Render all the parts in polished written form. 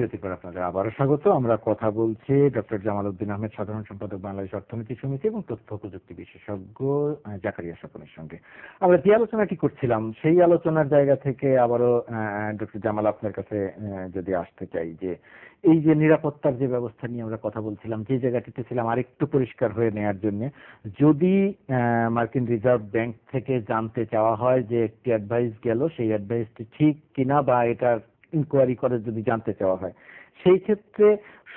বিরতির আপনাদের আবারও স্বাগত। আমরা কথা বলছি ডক্টর জামাল উদ্দিন আহমেদ, সাধারণ সম্পাদক বাংলাদেশ অর্থনীতি সমিতি এবং তথ্য প্রযুক্তি বিশেষজ্ঞ জাকারিয়া স্বপনের সঙ্গে। আমরা যে আলোচনাটি করছিলাম সেই আলোচনার জায়গা থেকে আবারও ডক্টর জামাল আপনার কাছে যদি আসতে চাই, যে এই যে নিরাপত্তার যে ব্যবস্থা নিয়ে আমরা কথা বলছিলাম, যে জায়গাটিতে ছিলাম আরেকটু পরিষ্কার হয়ে নেওয়ার জন্য, যদি মার্কিন রিজার্ভ ব্যাংক থেকে জানতে চাওয়া হয় যে একটি অ্যাডভাইস গেল, সেই অ্যাডভাইসটি ঠিক কিনা বা এটার ইনকোয়ারি করে যদি জানতে চাওয়া হয়, সেই ক্ষেত্রে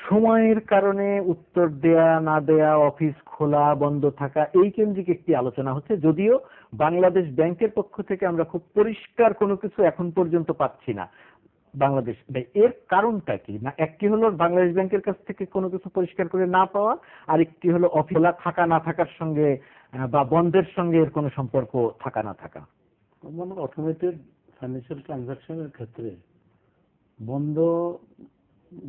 সময়ের কারণে উত্তর দেয়া না দেয়া, অফিস খোলা বন্ধ থাকা, এই কেন্দ্রিক একটি আলোচনা হচ্ছে। যদিও বাংলাদেশ ব্যাংকের পক্ষ থেকে আমরা খুব পরিষ্কার কোনো কিছু এখন পর্যন্ত পাচ্ছি না। বাংলাদেশ এর কারণটা কি? না, একটি হলো বাংলাদেশ ব্যাংকের কাছ থেকে কোনো কিছু পরিষ্কার করে না পাওয়া, আর একটি হলো অফিস থাকা না থাকার সঙ্গে বা বন্ধের সঙ্গে এর কোনো সম্পর্ক থাকা না থাকা। আমরা অটোমেটেড ফাইন্যান্সিয়াল ট্রানজাকশনের ক্ষেত্রে বন্ধ,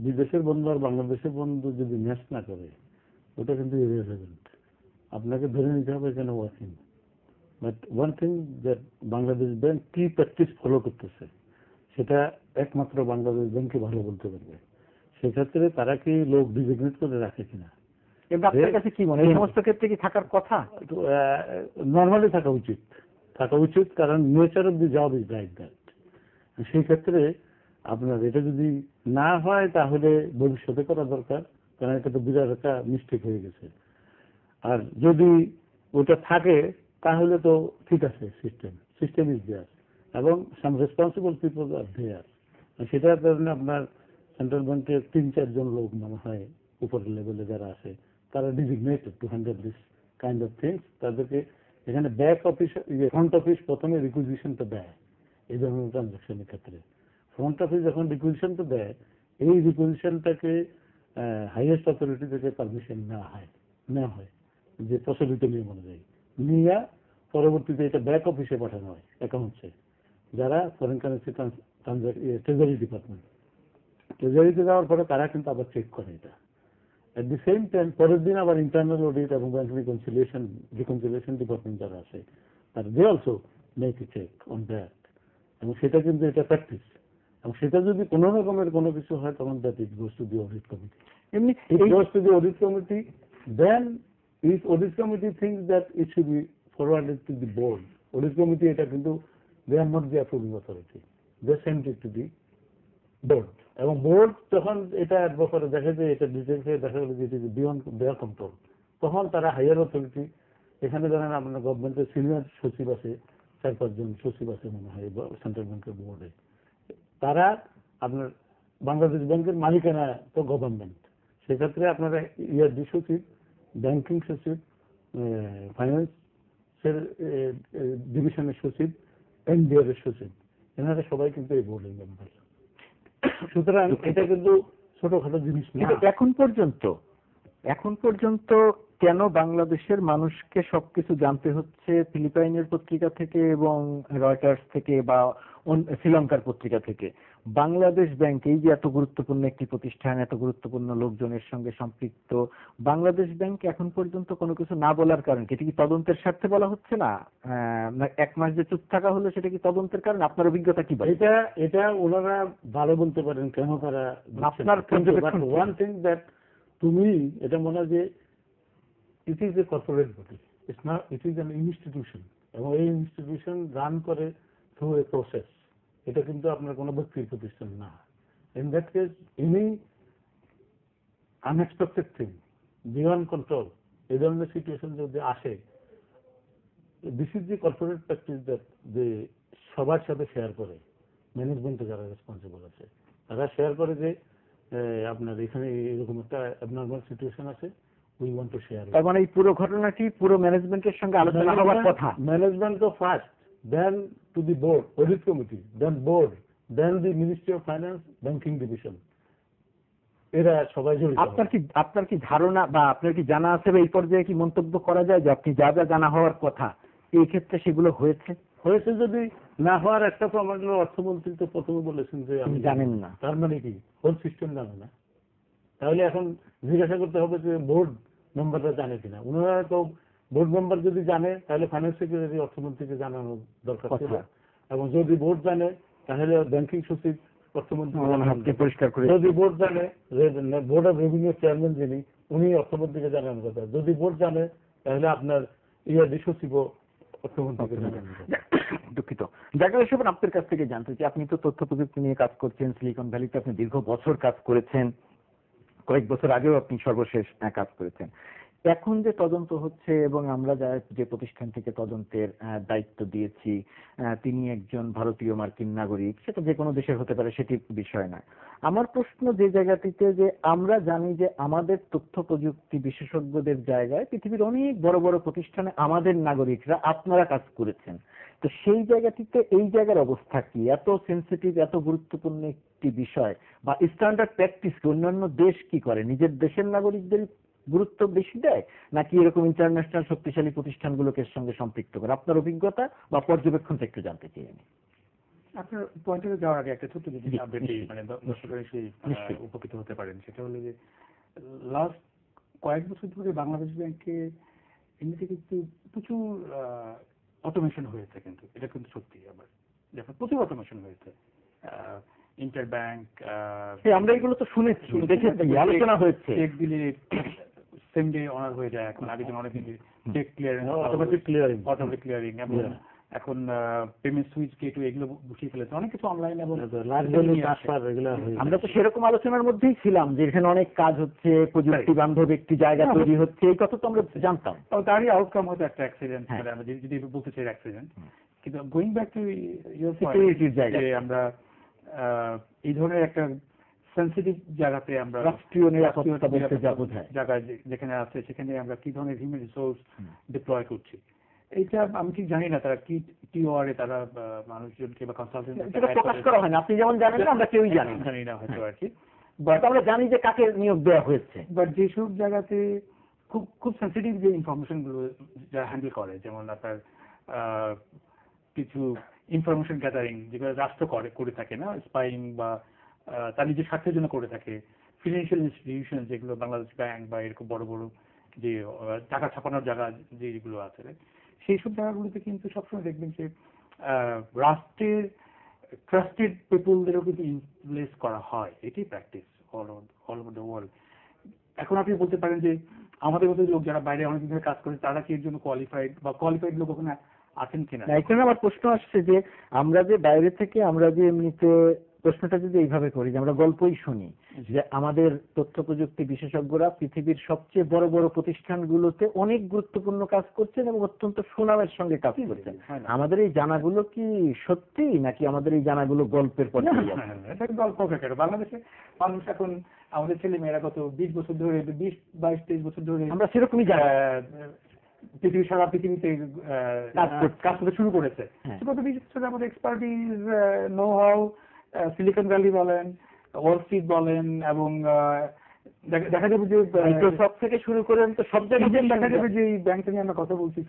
বিদেশের বন্ধ আর বাংলাদেশের বন্ধ যদি ম্যাচ না করে, ওটা কিন্তু ইররিলেভেন্ট। আপনাকে ধরে নিতে হবে এখানে working. But one thing that Bangladesh bank কি প্র্যাকটিস ফলো করতেছে, সেটা একমাত্র বাংলাদেশ ব্যাংকই ভালো বলতে পারবে। সেক্ষেত্রে তারা কি লোক ডিজিগনেট করে রাখে কিনা, আপনার কাছে কি মনে হয় এই সমস্ত ক্ষেত্রে কি থাকার কথা? নর্মালি থাকা উচিত, কারণ nature of the job is like that. সেই ক্ষেত্রে আপনার এটা যদি না হয় তাহলে ভবিষ্যতে করা দরকার, কারণ এটা তো বিরাট একটা মিস্টেক হয়ে গেছে। আর যদি ওটা থাকে তাহলে তো ঠিক আছে, সিস্টেম ইজ দেয়ার এবং সাম রেসপন্সিবল পিপল আর দেয়ার। সেটার কারণে আপনার সেন্ট্রাল ব্যাংকের 3-4 জন লোক মনে হয় উপরের লেভেলে যারা আছে তারা designated to handle this kind of things. তাদেরকে এখানে ব্যাক অফিস, ফ্রন্ট অফিস প্রথমে রিকুইজিশনটা দেয় এই ধরনের ট্রানজাকশনের ক্ষেত্রে। ফ্রন্ট অফিস যখন রিকুইজিশনটা দেয়, এই রিকুইজিশনটাকে হাইয়েস্ট অথরিটি থেকে পারমিশন নেওয়া হয় যে প্রচলিত নিয়ম অনুযায়ী, নিয়ে পরবর্তীতে এটা ব্যাক অফিসে পাঠানো হয় অ্যাকাউন্টসে, যারা ফরেন কারেন্সি ট্রেজারি ডিপার্টমেন্ট। ট্রেজারিতে যাওয়ার পরে তারা কিন্তু আবার চেক করে এটা। এট দি সেম টাইম পরের দিন আবার ইন্টারনাল অডিট এবং ব্যাংক রিকনসিলিয়েশন ডিপার্টমেন্ট যারা আছে তারা they also make a check on that. এবং সেটা কিন্তু এটা প্র্যাকটিস, এবং সেটা যদি কোনো রকমের কোনো কিছু হয় তখন that it goes to the audit committee. এমনি it goes to the audit committee, then if audit committee thinks that it should be forwarded to the board, audit committee এটা কিন্তু they are not the approving authority, they send it to the board. এবং board যখন এটা ব্যাপারে দেখে যে এটা ডিটেলসে দেখা গেল যে it is beyond there control, তখন তারা হাইয়ার অথরিটি, এখানে জানেন আপনার গভর্নমেন্টের সিনিয়র সচিব আছে, 4-5 জন সচিব আছে মনে হয় সেন্ট্রাল ব্যাংকের বোর্ডে, তারা আপনার বাংলাদেশ ব্যাংকের মালিকানা তো গভর্নমেন্ট। সেক্ষেত্রে আপনারা ইয়ারডি সচিব, ব্যাংকিং সচিব, ফাইন্যান্সের ডিভিশনের সচিব, এনবিআর এর সচিব, এনারা সবাই কিন্তু এই বোর্ডের মেম্বার। সুতরাং এটা কিন্তু ছোটখাটো জিনিস না। এখন পর্যন্ত কেন বাংলাদেশের মানুষকে সবকিছু জানতে হচ্ছে ফিলিপাইনের পত্রিকা থেকে এবং রয়টার্স থেকে বা শ্রীলঙ্কার পত্রিকা থেকে? বাংলাদেশ ব্যাংক এই যে এত গুরুত্বপূর্ণ একটি প্রতিষ্ঠান, এত গুরুত্বপূর্ণ লোকজনের সঙ্গে সম্পৃক্ত, বাংলাদেশ ব্যাংক এখন পর্যন্ত কোনো কিছু না বলার কারণ কি? এটা কি তদন্তের স্বার্থে বলা হচ্ছে না? 1 মাস যে চুপ থাকা হলো সেটা কি তদন্তের কারণ? আপনার অভিজ্ঞতা কি বলে? এটা ওনারা ভালো বলতে পারেন কেন তারা। আপনার ওয়ান থিং দ্যাট তুমি এটা মনে হয় যে it is a corporate body, it is an institution, এবং এই ইনস্টিটিউশন রান করে থ্রু এ প্রসেস। এটা কিন্তু আপনার কোনো ব্যক্তির প্রতিষ্ঠান না। In that case any unexpected thing beyond control, এই ধরনের সিচুয়েশন যদি আসে, this is the corporate practice that যে সবার সাথে শেয়ার করে, ম্যানেজমেন্টে যারা রেসপন্সিবল আছে তারা শেয়ার করে যে আপনার এখানে এরকম একটা অ্যাবনর্মাল সিচুয়েশন আছে, উই ওয়ান্ট টু শেয়ার। তার মানে এই পুরো ঘটনাটি পুরো ম্যানেজমেন্টের সঙ্গে আলোচনা হওয়ার কথা। ম্যানেজমেন্ট তো first, then to the board, audit committee, then board, then the ministry of finance, banking division, এরা সবাই জড়িত। আপনার কি ধারণা বা আপনার কি জানা আছে বা এই পর্যায়ে কি মন্তব্য করা যায় যে আপনি যা যা জানা হওয়ার কথা এই ক্ষেত্রে সেগুলো হয়েছে? যদি না হওয়ার একটা প্রমাণ হলো অর্থমন্ত্রী তো প্রথমে বলেছেন যে আমি জানেন না। তার মানে কি হোল সিস্টেম জানে না? তাহলে এখন জিজ্ঞাসা করতে হবে যে বোর্ড মেম্বাররা জানে কিনা। ওনারা তো বোর্ড মেম্বার যদি জানে তাহলে ফাইন্যান্স সেক্রেটারি অর্থমন্ত্রীকে জানানো দরকার ছিল, এবং যদি বোর্ড জানে তাহলে ব্যাংকিং সচিব অর্থমন্ত্রী আপনি পরিষ্কার করে যদি বোর্ড জানে, বোর্ড অফ রেভিনিউ চেয়ারম্যান যিনি উনি অর্থমন্ত্রীকে জানানোর কথা, যদি বোর্ড জানে তাহলে আপনার ইয়াদি সচিব অর্থমন্ত্রীকে জানানোর কথা। দুঃখিত। জাকারিয়া সাহেব, আপনার কাছ থেকে জানতে চাই, আপনি তো তথ্য প্রযুক্তি নিয়ে কাজ করছেন, সিলিকন ভ্যালিতে আপনি দীর্ঘ বছর কাজ করেছেন, কয়েক বছর আগেও আপনি সর্বশেষ কাজ করেছেন। এখন যে তদন্ত হচ্ছে এবং আমরা যে প্রতিষ্ঠান থেকে তদন্তের দায়িত্ব দিয়েছি, তিনি একজন ভারতীয় মার্কিন নাগরিক, সেটা যে কোনো দেশের হতে পারে, সেটি বিষয় না। আমার প্রশ্ন যে জায়গাটিতে, যে আমরা জানি যে আমাদের তথ্য প্রযুক্তি বিশেষজ্ঞদের জায়গায় পৃথিবীর অনেক বড় বড় প্রতিষ্ঠানে আমাদের নাগরিকরা আপনারা কাজ করেছেন, তো সেই জায়গাটিতে এই জায়গার অবস্থা কি? এত সেন্সিটিভ, এত গুরুত্বপূর্ণ একটি বিষয় বা স্ট্যান্ডার্ড প্র্যাকটিস অন্যান্য দেশ কি করে? নিজের দেশের নাগরিকদের গুরুত্ব বেশি দেয় নাকি এরকম ইন্টারন্যাশনাল শক্তিশালী প্রতিষ্ঠানগুলোকে সঙ্গে সম্পৃক্ত করে? আপনার অভিজ্ঞতা বা পর্যবেক্ষণটা একটু জানতে চাই আমি। আপনার পয়েন্টে যাওয়ার আগে একটা ছোট্ট যদি জি, আপডেট নিশ্চয়ই। মানে দর্শকরা সেই নিশ্চয়ই। উপকৃত হতে পারেন, সেটা হলো যে লাস্ট কয়েক বছর ধরে বাংলাদেশ ব্যাংকে এমনিতে কিন্তু প্রচুর অটোমেশন হয়েছে, কিন্তু এটা কিন্তু সত্যি। আবার দেখুন প্রচুর অটোমেশন হয়েছে, ইন্টার ব্যাংক আমরা এগুলো তো শুনেছি, দেখেছি, আলোচনা হয়েছে। চেক দিলে সেম ডে অনার হয়ে যায়, এখন আগে যেন অনেক check clearing, automatic clearing, automatic clearing, এবং এখন পেমেন্ট সুইচ গেটওয়ে এগুলো বসিয়ে ফেলেছে, অনেক কিছু অনলাইন এবং আমরা তো সেরকম আলোচনার মধ্যেই ছিলাম যে এখানে অনেক কাজ হচ্ছে, প্রযুক্তি বান্ধব একটি জায়গা তৈরি হচ্ছে, এই কথা তো আমরা জানতাম। তারই আউটকাম হয়তো একটা অ্যাক্সিডেন্ট, মানে আমরা যদি বলতে চাই অ্যাক্সিডেন্ট। কিন্তু গোয়িং ব্যাক টু ইউর সিকিউরিটির জায়গায় আমরা এই ধরনের একটা সেন্সিটিভ জায়গাতে আমরা রাষ্ট্রীয় নিরাপত্তা বলতে যা বোঝায় জায়গায় যেখানে আছে, সেখানে আমরা কি ধরনের হিউম্যান রিসোর্স ডিপ্লয় করছি, এইটা আমি ঠিক জানি না তারা কি টিওআর এ তারা মানুষজনকে বা কনসালটেন্ট প্রকাশ করা হয় না। আপনি যেমন জানেন না, আমরা কেউই জানি না হয়তো আর কি, বাট আমরা জানি যে কাকে নিয়োগ দেওয়া হয়েছে। বাট যেসব জায়গাতে খুব খুব সেন্সিটিভ যে ইনফরমেশন গুলো যারা হ্যান্ডেল করে, যেমন আপনার কিছু ইনফরমেশন গ্যাদারিং যেগুলো রাষ্ট্র করে থাকে না, স্পাইং বা তার নিজের স্বার্থের জন্য করে থাকে, ফিনান্সিয়াল ইনস্টিটিউশন যেগুলো বাংলাদেশ ব্যাংক বা এরকম বড় বড় যে টাকা ছাপানোর জায়গা যেগুলো আছে, সেই সব জায়গাগুলোতে কিন্তু সবসময় দেখবেন যে রাষ্ট্রের ট্রাস্টেড পিপলদেরও কিন্তু ইনপ্লেস করা হয়, এটাই practice all over the world. এখন আপনি বলতে পারেন যে আমাদের মতো লোক যারা বাইরে অনেকদিন ধরে কাজ করে, তারা কি এর জন্য কোয়ালিফাইড বা কোয়ালিফাইড লোক ওখানে আছেন কিনা? এখানে আমার প্রশ্ন আসছে যে আমরা যে বাইরে থেকে, আমরা যে এমনিতে প্রশ্নটা যদি এইভাবে করি যে আমরা গল্পই শুনি যে আমাদের তথ্য প্রযুক্তি বিশেষজ্ঞরা পৃথিবীর সবচেয়ে বড় বড় প্রতিষ্ঠানগুলোতে অনেক গুরুত্বপূর্ণ কাজ করছেন এবং অত্যন্ত সুনামের সঙ্গে কাজ করছেন, আমাদের এই জানাগুলো কি সত্যি নাকি আমাদের এই জানাগুলো গল্পের পর্যায়ে? গল্প কেন, বাংলাদেশে মানুষ এখন, আমাদের ছেলে মেয়েরা গত 20 বছর ধরে, 20-22-23 বছর ধরে আমরা সেরকমই জানি, সারা পৃথিবীতে কাজ করতে শুরু করেছে। গত 20 বছরে আমাদের expertise, know how, Silicon Valley বলেন, ওয়াল স্ট্রিট বলেন, এবং দেখা যাবে যে মাইক্রোসফট থেকে শুরু করেন তো সব জায়গায় দেখা যাবে যে এই ব্যাংক নিয়ে আমরা কথা বলছি,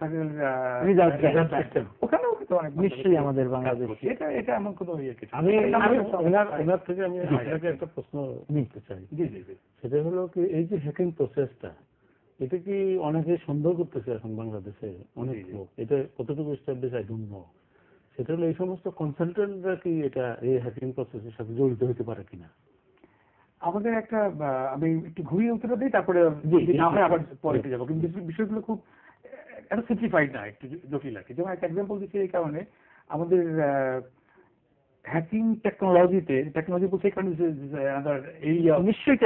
ওখানেও কিন্তু অনেক নিশ্চয়ই আমাদের বাংলাদেশ, এটা এমন কোনো ইয়ে কিছু। আমি এনার থেকে আমি আপনাকে একটা প্রশ্ন নিতে চাই। সেটা হলো কি, এই যে হ্যাকিং প্রসেসটা, এটা কি অনেকে সন্দেহ করতেছে এখন বাংলাদেশে অনেক লোক, এটা কতটুকু এস্টাবলিশ আই ডোন্ট নো। সেটা হলো এই সমস্ত কনসালটেন্টরা কি এটা এই হ্যাকিং প্রসেসের সাথে জড়িত হতে পারে কিনা? আমাদের একটা, আমি একটু ঘুরিয়ে উত্তর দিই, তারপরে আবার পরে যাবো, কিন্তু বিষয়গুলো খুব এত সিম্পলিফাইড না, একটু জটিল আর কি। যেমন একটা এক্সাম্পল দিচ্ছি, এই কারণে আমাদের হ্যাকিং টেকনোলজি বলছে কারণে নিশ্চয়ই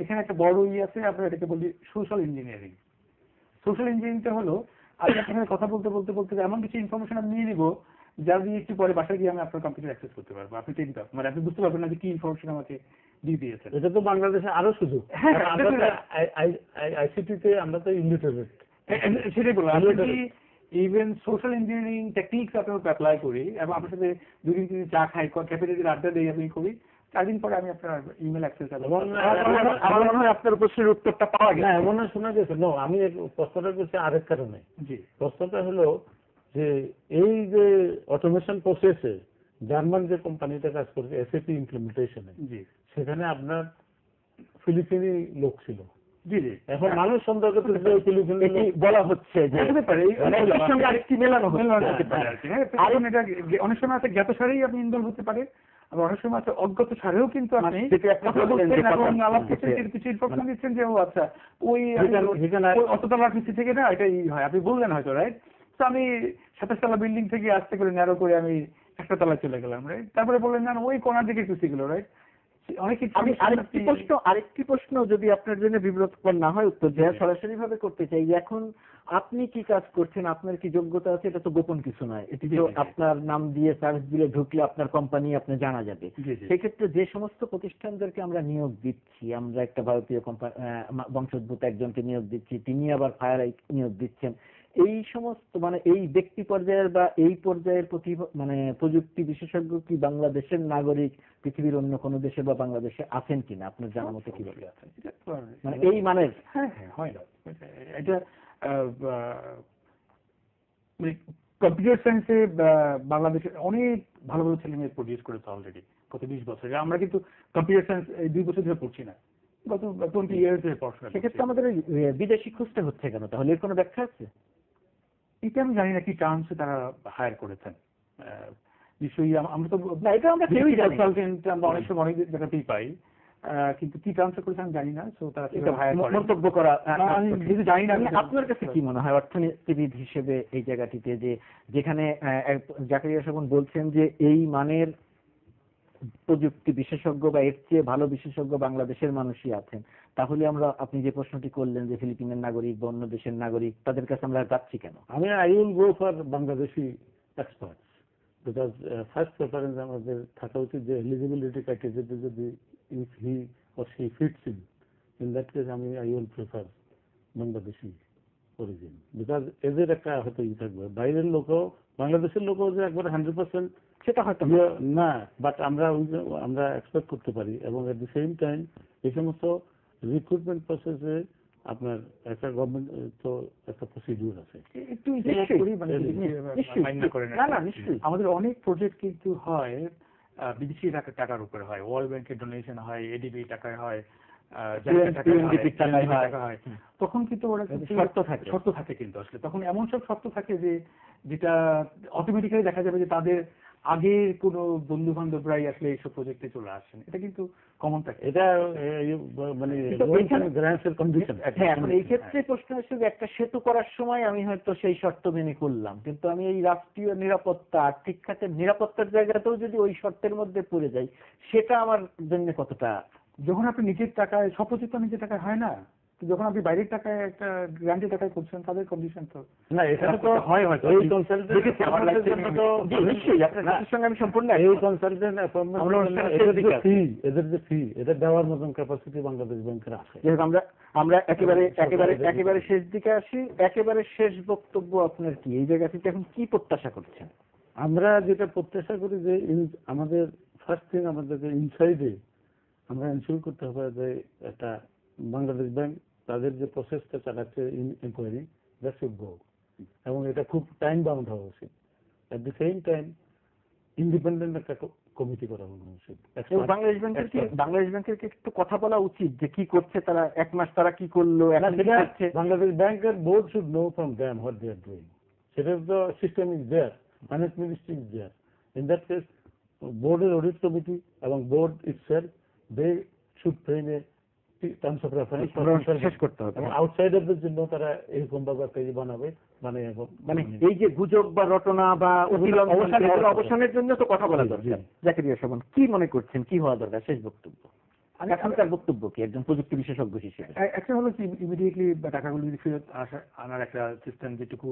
এখানে একটা বড় আছে, আমরা এটাকে বলি সোশ্যাল ইঞ্জিনিয়ারিং। সোশ্যাল ইঞ্জিনিয়ারিংটা হলো আমি আপনার কথা বলতে বলতে বলতে এমন কিছু ইনফরমেশন আমি নিয়ে নিবো যা দিয়ে একটু পরে বাসায় গিয়ে আমি আপনার কম্পিউটার অ্যাক্সেস করতে পারবো, আপনি টেনটা মানে আপনি বুঝতে পারবেন না যে কি ইনফরমেশন আমাকে দিয়ে দিয়েছেন। এটা তো বাংলাদেশে আরো সুযোগ, আইসিটিতে আমরা তো ইলিটারেট, সেটাই বললাম। ইভেন সোশ্যাল ইঞ্জিনিয়ারিং টেকনিক্স আপনার অ্যাপ্লাই করি এবং আপনার সাথে 2-3 দিন চা খাই, ক্যাফেটেরিয়ার আড্ডা দিই, আমি করি, 4 দিন পরে আমি আপনার ইমেল অ্যাক্সেস আমার মনে হয় আপনার প্রশ্নের উত্তরটা পাওয়া গেছে। এমন শোনা গেছে। নো, আমি প্রশ্নটা করছি আরেক কারণে। জি, প্রশ্নটা হলো যে এই যে অটোমেশন প্রসেসে জার্মান যে কোম্পানিটা কাজ করছে এসএপি ইমপ্লিমেন্টেশনে, সেখানে আপনার ফিলিপিনি লোক ছিল, জি জি এখন মানুষ সন্দেহ করতেছে যে ফিলিপিনের এটি বলা হচ্ছে যে হতে পারে মানে এর সঙ্গে আরেকটি মেলানো হতে পারে আর কি। হ্যাঁ, কারণ এটা অনেক সময় আছে জ্ঞাত সারেই আপনি ইনভলভ হতে পারে, আবার অনেক সময় আছে অজ্ঞাত সারেও কিন্তু আপনি যেটা আপনি কথা বললেন যে বলছেন এবং কথা- আলাপ করছেন, হ্যাঁ। কিছু ইনফরমেশন দিচ্ছেন যে ও আচ্ছা ওই সেখানে অততলা পিসি থেকে না এটাই হয়, আপনি বললেন হয়তো, রাইট? তো আমি 27 তলা বিল্ডিং থেকে আস্তে করে ন্যারো করে আমি একটা তলায় চলে গেলাম, রাইট? তারপরে বললেন না ওই কোণার দিকে কুচি গেল, রাইট? অনেক আমি আরেকটি প্রশ্ন যদি আপনার জন্য বিব্রতকর না হয় উত্তর দেওয়া সরাসরি ভাবে করতে চাই যে এখন আপনি কি কাজ করছেন, আপনার কি যোগ্যতা আছে, এটা তো গোপন কিছু নয়, এটি তো জি, জি। আপনার নাম দিয়ে সার্চ দিলে ঢুকলে আপনার কোম্পানি আপনি জানা যাবে। জি, জি। সেক্ষেত্রে যে সমস্ত প্রতিষ্ঠানদেরকে আমরা নিয়োগ দিচ্ছি, আমরা একটা ভারতীয় বংশোদ্ভূত একজনকে নিয়োগ দিচ্ছি, তিনি আবার ফায়ার নিয়োগ দিচ্ছেন, এই সমস্ত মানে এই ব্যক্তি পর্যায়ের বা এই পর্যায়ের মানে প্রযুক্তি বিশেষজ্ঞ কি বাংলাদেশের নাগরিক পৃথিবীর অন্য কোনো দেশে বা বাংলাদেশে আছেন কিনা আপনার জানা মতে কি বলে? মানে এই মানের হ্যাঁ হ্যাঁ হয় না এটা মানে কম্পিউটার সায়েন্সে বাংলাদেশে অনেক ভালো ভালো ছেলে মেয়ে প্রডিউস করেছে অলরেডি গত 20 বছরে। আমরা কিন্তু কম্পিউটার সায়েন্স এই 2 বছর ধরে পড়ছি না, গত 20 ইয়ার্স ধরে পড়াশোনা করছি। সেক্ষেত্রে আমাদের ওই বিদেশি খুঁজতে হচ্ছে কেন তাহলে, এর কোনো ব্যাখ্যা আছে? এটা আমি জানি না কি টার্মসে তারা হায়ার করেছেন। নিশ্চয়ই আমরা তো না, এটা আমরা কেউই জানি না। কনসালটেন্ট আমরা অনেক সময় অনেক জায়গাতেই পাই, কিন্তু কি টার্মসে করেছে আমি জানি না। সো তারা এটা হায়ার করে মন্তব্য করা না, আমি যেহেতু জানি না। আপনার কাছে কি মনে হয় অর্থনীতিবিদ হিসেবে এই জায়গাটিতে যে যেখানে জাকারিয়া সাহেব বলছেন যে এই মানের প্রযুক্তি বিশেষজ্ঞ বা এর চেয়ে ভালো বিশেষজ্ঞ বাংলাদেশের মানুষই আছেন, তাহলে আমরা আপনি যে প্রশ্নটি করলেন যে ফিলিপিনের নাগরিক বা অন্য দেশের নাগরিক তাদের কাছে আমরা যাচ্ছি কেন? I will go for Bangladeshi experts because first preference আমাদের থাকা উচিত যে এলিজিবিলিটি ক্রাইটেরিয়াতে যদি if he or she fits in that case I will prefer Bangladeshi origin because এদের একটা হয়তো থাকবে, বাইরের লোকও বাংলাদেশের লোকও যে একবার 100% সেটা হয়তো না, বাট আমরা এক্সপেক্ট করতে পারি। এবং এট দি সেম টাইম এই সমস্ত রিক্রুটমেন্ট প্রসেসে আপনার একটা গভর্নমেন্ট তো একটা প্রসিডিউর আছে। একটু নিশ্চয়ই, করি মানে নিশ্চয়ই। মাইন্ড না করেন। না, নিশ্চয়ই। আমাদের অনেক প্রজেক্ট কিন্তু হয় বিদেশি টাকার উপরে হয়, ওয়ার্ল্ড ব্যাংকের ডোনেশন হয়, এডিবি টাকায় হয়, UNDP টাকায় হয়। তখন কিন্তু ওরা শর্ত থাকে কিন্তু আসলে তখন এমন সব শর্ত থাকে যে যেটা অটোমেটিক্যালি দেখা যাবে যে তাদের আগের কোনো বন্ধু বান্ধবরাই আসলে এইসব প্রজেক্টে চলে আসেন, এটা কিন্তু কমন থাকে। এটা মানে গ্রান্টসের কন্ডিশন। হ্যাঁ, এখন এই ক্ষেত্রে প্রশ্ন হচ্ছে যে একটা সেতু করার সময় আমি হয়তো সেই শর্ত মেনে করলাম, কিন্তু আমি এই রাষ্ট্রীয় নিরাপত্তা আর্থিক খাতের নিরাপত্তার জায়গাতেও যদি ওই শর্তের মধ্যে পড়ে যাই, সেটা আমার জন্য কতটা? যখন আপনি নিজের টাকায়, সব প্রজেক্ট তো নিজের টাকায় হয় না, তো যখন আপনি বাইরের টাকায় একটা গ্রান্টের টাকায় করছেন তাদের কন্ডিশন তো না, এটা তো হয় হয়তো এই কনসালটেন্ট নিশ্চয়ই আপনার কাছের সঙ্গে আমি সম্পূর্ণ এই কনসালটেন্ট এদের যে ফি এদের দেওয়ার মতন ক্যাপাসিটি বাংলাদেশ ব্যাংকের আছে। আমরা একেবারে শেষ দিকে আসি। একেবারে শেষ বক্তব্য আপনার কি, এই জায়গা থেকে এখন কি প্রত্যাশা করছেন? আমরা যেটা প্রত্যাশা করি যে আমাদের ফার্স্ট থিং আমাদেরকে ইনসাইডে আমরা এনশিওর করতে হবে যে একটা বাংলাদেশ ব্যাংক তাদের যে প্রসেসটা চালাচ্ছে ইনকোয়ারি দ্যাট শুড গো, এবং এটা খুব টাইম বাউন্ড হওয়া উচিত। At the same time independent একটা কমিটি করা উচিত। বাংলাদেশ ব্যাংকের একটু কথা বলা উচিত যে কি করছে তারা, এক মাস তারা কি করলো, বাংলাদেশ ব্যাংকের board should know from them what they are doing. সেটা তো system is there, finance ministry is there. In that case বোর্ডের অডিট কমিটি এবং board itself they should frame a terms of reference শেষ করতে হবে। আউটসাইডারদের জন্য তারা এরকম ভাবে একটা বানাবে, মানে এই যে গুজব বা রটনা বা অবসানের জন্য তো কথা বলা দরকার। জাকারিয়া সাহেব কি মনে করছেন কি হওয়া দরকার? শেষ বক্তব্য, এখনকার বক্তব্য কি একজন প্রযুক্তি বিশেষজ্ঞ হিসেবে? একটা হলো কি ইমিডিয়েটলি টাকাগুলো যদি ফেরত আনার একটা সিস্টেম যেটুকু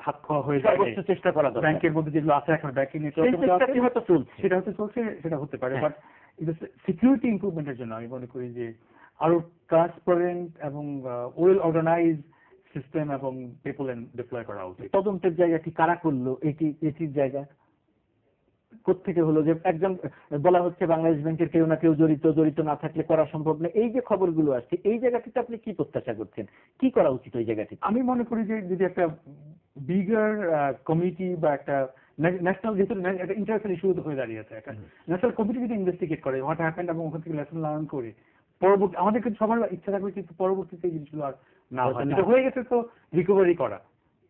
হাত খাওয়া হয়ে যায়, সর্বোচ্চ চেষ্টা করা দরকার। ব্যাংকের মধ্যে যেগুলো আছে এখন ব্যাংকিং হয়তো চলছে, সেটা হয়তো চলছে, সেটা হতে পারে। বাট সিকিউরিটি ইমপ্রুভমেন্টের জন্য আমি মনে করি যে আরো ট্রান্সপারেন্ট এবং ওয়েল অর্গানাইজ সিস্টেম এবং পিপল ডিপ্লয় করা উচিত। তদন্তের জায়গাটি কারা করলো, এটির জায়গা কোত্থেকে হলো যে একজন বলা হচ্ছে বাংলাদেশ ব্যাংকের কেউ না কেউ জড়িত না থাকলে করা সম্ভব না, এই যে খবরগুলো আসছে এই জায়গাটিতে আপনি কি প্রত্যাশা করছেন, কি করা উচিত ওই জায়গাটি? আমি মনে করি যে যদি একটা বিগার কমিটি বা একটা ন্যাশনাল, যেহেতু একটা ইন্টারন্যাশনাল ইস্যু হয়ে দাঁড়িয়েছে, একটা ন্যাশনাল কমিটি যদি ইনভেস্টিগেট করে হোয়াট হ্যাপেন্ড এবং ওখান থেকে লেসন লার্ন করে পরবর্তী আমাদের কিন্তু সবার ইচ্ছা থাকবে কিন্তু পরবর্তীতে এই জিনিসগুলো আর না হয়, না। যেটা হয়ে গেছে তো রিকভারি করা,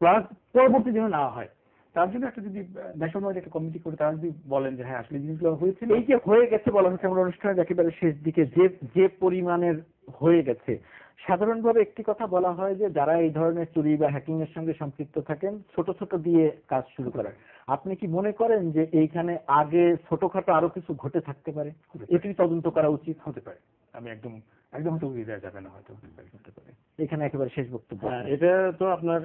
প্লাস পরবর্তী যেন না হয়। তার জন্য একটা যদি ন্যাশনাল ওয়াইড একটা কমিটি করে তারা যদি বলেন যে হ্যাঁ আসলে জিনিসগুলো হয়েছিল। এই যে হয়ে গেছে বলা হচ্ছে আমরা অনুষ্ঠানের একেবারে শেষ দিকে, যে যে পরিমাণের হয়ে গেছে, সাধারণভাবে একটি কথা বলা হয় যে যারা এই ধরনের চুরি বা হ্যাকিং এর সঙ্গে সম্পৃক্ত থাকেন ছোট ছোট দিয়ে কাজ শুরু করেন। আপনি কি মনে করেন যে এইখানে আগে ছোটখাটো আরো কিছু ঘটে থাকতে পারে? এটি তদন্ত করা উচিত হতে পারে, আমি একদম একদম হয়তো উড়িয়ে দেওয়া যাবে না, হয়তো হতে পারে। এখানে একেবারে শেষ বক্তব্য। এটা তো আপনার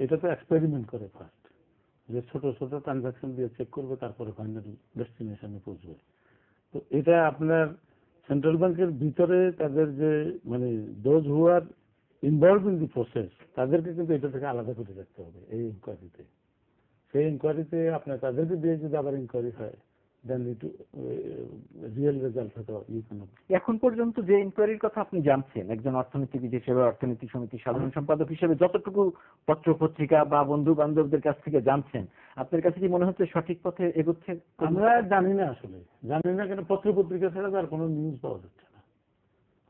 এটা তো এক্সপেরিমেন্ট করে ফার্স্ট, যে ছোট ছোট ট্রানজাকশন দিয়ে চেক করবে, তারপরে ফাইনাল ডেস্টিনেশনে পৌঁছবে। তো এটা আপনার সেন্ট্রাল ব্যাংকের ভিতরে তাদের যে মানে those who are involve in the process, তাদেরকে কিন্তু এটা থেকে আলাদা করে রাখতে হবে এই ইনকোয়ারিতে। সেই ইনকোয়ারিতে আপনার তাদেরকে দিয়ে যদি আবার ইনকোয়ারি হয়, দেন একটু রিয়েল রেজাল্ট হয়তো এখন পর্যন্ত যে ইনকোয়ারির কথা আপনি জানছেন, একজন অর্থনীতিবিদ হিসেবে, অর্থনীতি সমিতির সাধারণ সম্পাদক হিসেবে যতটুকু পত্র পত্রিকা বা বন্ধু বান্ধবদের কাছ থেকে জানছেন, আপনার কাছে কি মনে হচ্ছে সঠিক পথে এগোচ্ছে? আমরা জানি না, আসলে জানি না, কেন পত্র পত্রিকা ছাড়া তো আর কোনো নিউজ পাওয়া যাচ্ছে না।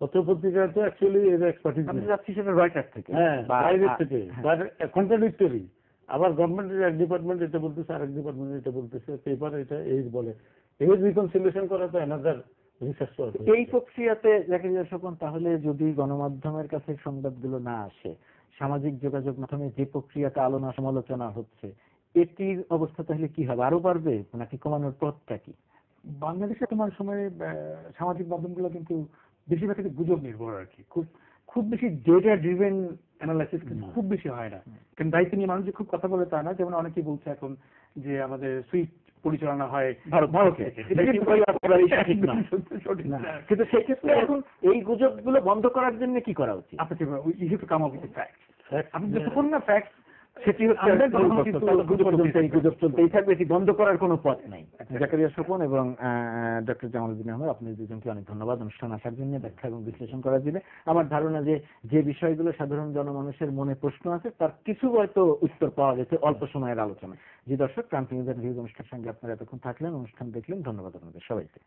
পত্র পত্রিকা তো অ্যাকচুয়ালি এর এক্সপার্টিজ আমি যাচ্ছি সেটা রয়টার থেকে, হ্যাঁ বাইরের থেকে, হ্যাঁ। কন্ট্রাডিক্টরি। আবার গভর্নমেন্টের এক ডিপার্টমেন্ট এটা বলতেছে, আরেক ডিপার্টমেন্ট এটা বলতেছে, পেপার এটা এই বলে। এই রিকনসিলিয়েশন করা তো অ্যানাদার রিসার্চ ওয়ার্ক। এই প্রক্রিয়াতে জাকারিয়া স্বপন, তাহলে যদি গণমাধ্যমের কাছে সংবাদগুলো না আসে, সামাজিক যোগাযোগ মাধ্যমে যে প্রক্রিয়াতে আলোচনা সমালোচনা হচ্ছে, এটির অবস্থা তাহলে কি হবে? আরো বাড়বে নাকি কমানোর পথটা কি? বাংলাদেশে তোমার সময়ে সামাজিক মাধ্যমগুলো কিন্তু বেশিরভাগ ক্ষেত্রে গুজব নির্ভর আর কি, খুব খুব বেশি ডেটা ড্রিভেন অ্যানালাইসিস কিন্তু খুব বেশি হয় না। কারণ দায়িত্ব নিয়ে মানুষ যে খুব কথা বলে তা না, যেমন অনেকেই বলছে এখন যে আমাদের সুইচ পরিচালনা হয় ভারত থেকে। এটা কিন্তু একেবারেই সঠিক না। সঠিক না। কিন্তু সেক্ষেত্রে এখন এই গুজবগুলো বন্ধ করার জন্য কি করা উচিত? আপনি you have to come up with facts. আপনি হ্যাঁ। যতক্ষণ না ফ্যাক্টস, সেটি হচ্ছে গুজব চলতেই থাকবে, এটি বন্ধ করার কোনো পথ নাই। জাকারিয়া স্বপন এবং ডক্টর জামালউদ্দিন আহমেদ, আপনি দুজনকে অনেক ধন্যবাদ অনুষ্ঠান আসার জন্য, ব্যাখ্যা এবং বিশ্লেষণ করার জন্য। আমার ধারণা যে যে বিষয়গুলো সাধারণ জনমানুষের মনে প্রশ্ন আছে, তার কিছু হয়তো উত্তর পাওয়া গেছে অল্প সময়ের আলোচনায়। যে দর্শক, ক্রান্তি নিউজ অনুষ্ঠানের সঙ্গে আপনারা এতক্ষণ থাকলেন, অনুষ্ঠান দেখলেন, ধন্যবাদ আপনাদের সবাইকে।